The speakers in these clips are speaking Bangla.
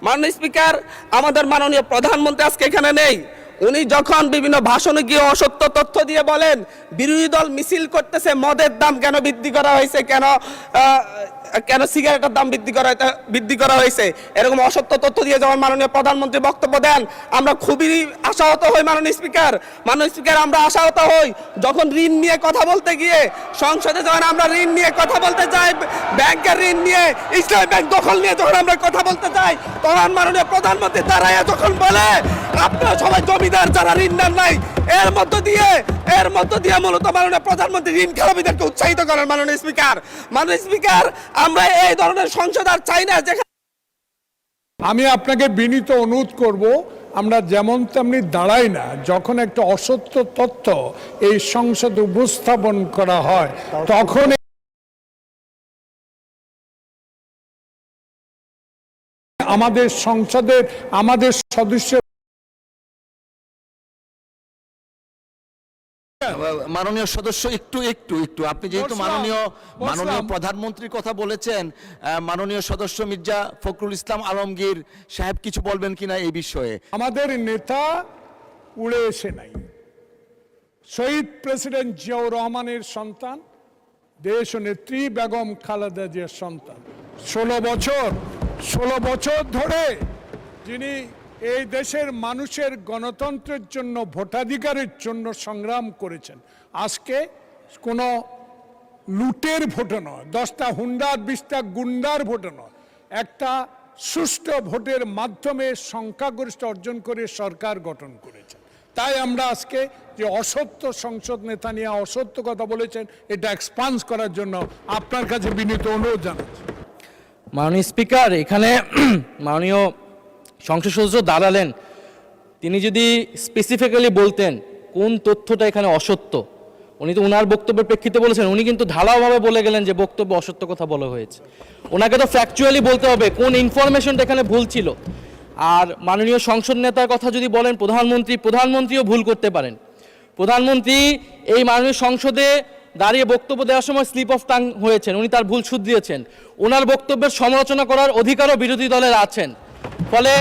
মাননীয় স্পিকার, আমাদের মাননীয় প্রধানমন্ত্রী আজকে এখানে নেই। উনি যখন বিভিন্ন ভাষণে গিয়ে অসত্য তথ্য দিয়ে বলেন বিরোধী দল মিছিল করতেছে মদের দাম কেন বৃদ্ধি করা হয়েছে, কেন সিগারেটের দাম বৃদ্ধি করা হয়েছে, এরকম অসত্য তথ্য দিয়ে যখন মাননীয় প্রধানমন্ত্রী বক্তব্য দেন আমরা খুবই আশাহত হই। মাননীয় স্পিকার, আমরা আশাহত হই যখন ঋণ নিয়ে কথা বলতে গিয়ে সংসদে যখন আমরা ঋণ নিয়ে কথা বলতে যাই, ব্যাংকের ঋণ নিয়ে, ইসলামী ব্যাংক দখল নিয়ে যখন আমরা কথা বলতে যাই, তখন মাননীয় প্রধানমন্ত্রী দাঁড়ায় যখন বলে আপনারা সবাই জমিদার, যারা ঋণ নেন নাই, এর মধ্য দিয়ে মূলত মাননীয় প্রধানমন্ত্রী ঋণ খেলাপিদেরকে উৎসাহিত করেন। মাননীয় স্পিকার, আমরা এই ধরনের সংসদ আর চাই না যেখানে। আমি আপনাকে বিনীত অনুরোধ করব, আমরা যেমন তেমনি দাঁড়াই না যখন একটা অসত্য তথ্য এই সংসদে উপস্থাপন করা হয়, তখন আমাদের সংসদের আমাদের সদস্য। মাননীয় সদস্য একটু আপনি যেহেতু মাননীয় প্রধানমন্ত্রীর কথা বলেছেন, মাননীয় সদস্য মির্জা ফখরুল ইসলাম আলমগীর সাহেব কিছু বলবেন কিনা এই বিষয়ে। আমাদের নেতা উড়ে এসে নাই, শহীদ প্রেসিডেন্ট জিয়াউর রহমানের সন্তান, দেশ নেত্রী বেগম খালেদা জিয়ার সন্তান। 16 বছর ধরে যিনি এই দেশের মানুষের গণতন্ত্রের জন্য, ভোটাধিকারের জন্য সংগ্রাম করেছেন। আজকে কোনো লুটের ভোটে নয়, 10টা হুন্ডার 20টা গুন্ডার ভোটে নয়, একটা সুষ্ঠু ভোটের মাধ্যমে সংখ্যাগরিষ্ঠ অর্জন করে সরকার গঠন করেছেন। তাই আমরা আজকে যে অসত্য সংসদ নেতা নিয়ে অসত্য কথা বলেছেন, এটা এক্সপান্স করার জন্য আপনার কাছে বিনীত অনুরোধ জানাচ্ছি। মাননীয় স্পিকার, এখানে মাননীয় সংসদ সদস্য দাঁড়ালেন, তিনি যদি স্পেসিফিক্যালি বলতেন কোন তথ্যটা এখানে অসত্য, উনি তো ওনার বক্তব্যের প্রেক্ষিতে বলেছেন, উনি কিন্তু ঢালাওভাবে বলে গেলেন যে বক্তব্য অসত্য কথা বলা হয়েছে। ওনাকে তো ফ্যাকচুয়ালি বলতে হবে কোন ইনফরমেশনটা এখানে ভুল ছিল। আর মাননীয় সংসদ নেতার কথা যদি বলেন, প্রধানমন্ত্রীও ভুল করতে পারেন। প্রধানমন্ত্রী এই মাননীয় সংসদে দাঁড়িয়ে বক্তব্য দেওয়ার সময় স্লিপ অফ টাং হয়েছেন, উনি তার ভুল শুধরিয়েছেন। ওনার বক্তব্যের সমালোচনা করার অধিকারও বিরোধী দলের আছেন, ফলে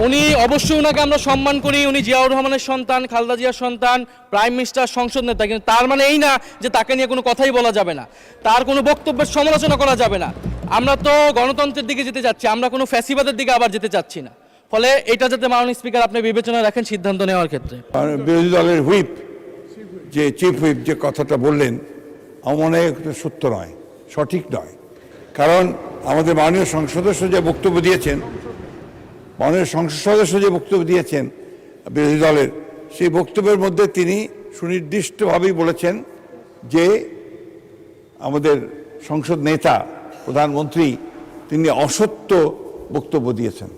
উনি অবশ্যই ওনাকে আমরা সম্মান করি। উনি জিয়াউর রহমানের সন্তান, খালেদা জিয়ার সন্তান, প্রাইম মিনিস্টার, সংসদ নেতা, কিন্তু তার মানে এই না যে তাকে নিয়ে কোনো কথাই বলা যাবে না, তার কোনো বক্তব্যের সমালোচনা করা যাবে না। আমরা তো গণতন্ত্রের দিকে যেতে যাচ্ছি, আমরা কোনো ফ্যাসিবাদের দিকে আবার যেতে চাচ্ছি না। ফলে এটা যাতে মাননীয় স্পিকার আপনি বিবেচনা রাখেন সিদ্ধান্ত নেওয়ার ক্ষেত্রে। বিরোধী দলের হুইপ, যে চিফ হুইপ যে কথাটা বললেন, আমার মনে হয় সত্য নয়, সঠিক নয়। কারণ আমাদের মাননীয় সংসদ সদস্য যে বক্তব্য দিয়েছেন, বিরোধী দলের, সেই বক্তব্যের মধ্যে তিনি সুনির্দিষ্টভাবেই বলেছেন যে আমাদের সংসদ নেতা প্রধানমন্ত্রী তিনি অসত্য বক্তব্য দিয়েছেন।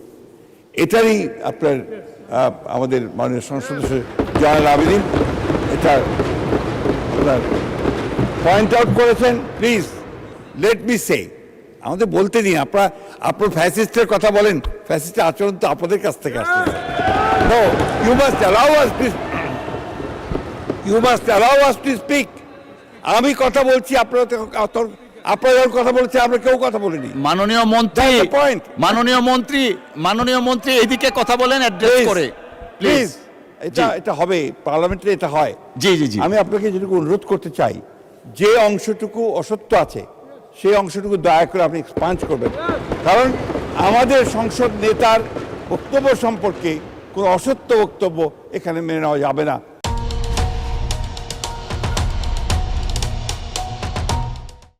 এটারই আমাদের মাননীয় সংসদ সদস্য জয়নাল আবেদীন এটা আপনার পয়েন্ট আউট করেছেন। প্লিজ লেট মি সে, আমাদের বলতে দিন। আপনার ফ্যাসিস্টের কথা বলেন, ফ্যাসিস্টের আচরণ তো আপনাদের কাছ থেকে আসছে। No, you must allow us to speak. আমি কথা বলছি, আপনারা যখন কথা বলছেন, আমরা কেউ কথা বলিনি। মাননীয় মন্ত্রী এইদিকে কথা বলেন, অ্যাড্রেস করে প্লিজ। এটা হবে, পার্লামেন্টে এটা হয়। জি। আমি আপনাকে যেটুকু অনুরোধ করতে চাই, যে অংশটুকু অসত্য আছে সেই অংশটুকু দয়া করে আপনি এক্সপান্স করবেন। কারণ আমাদের সংসদ নেতার বক্তব্য সম্পর্কে কোনো অসত্য বক্তব্য এখানে মেনে নেওয়া যাবে না।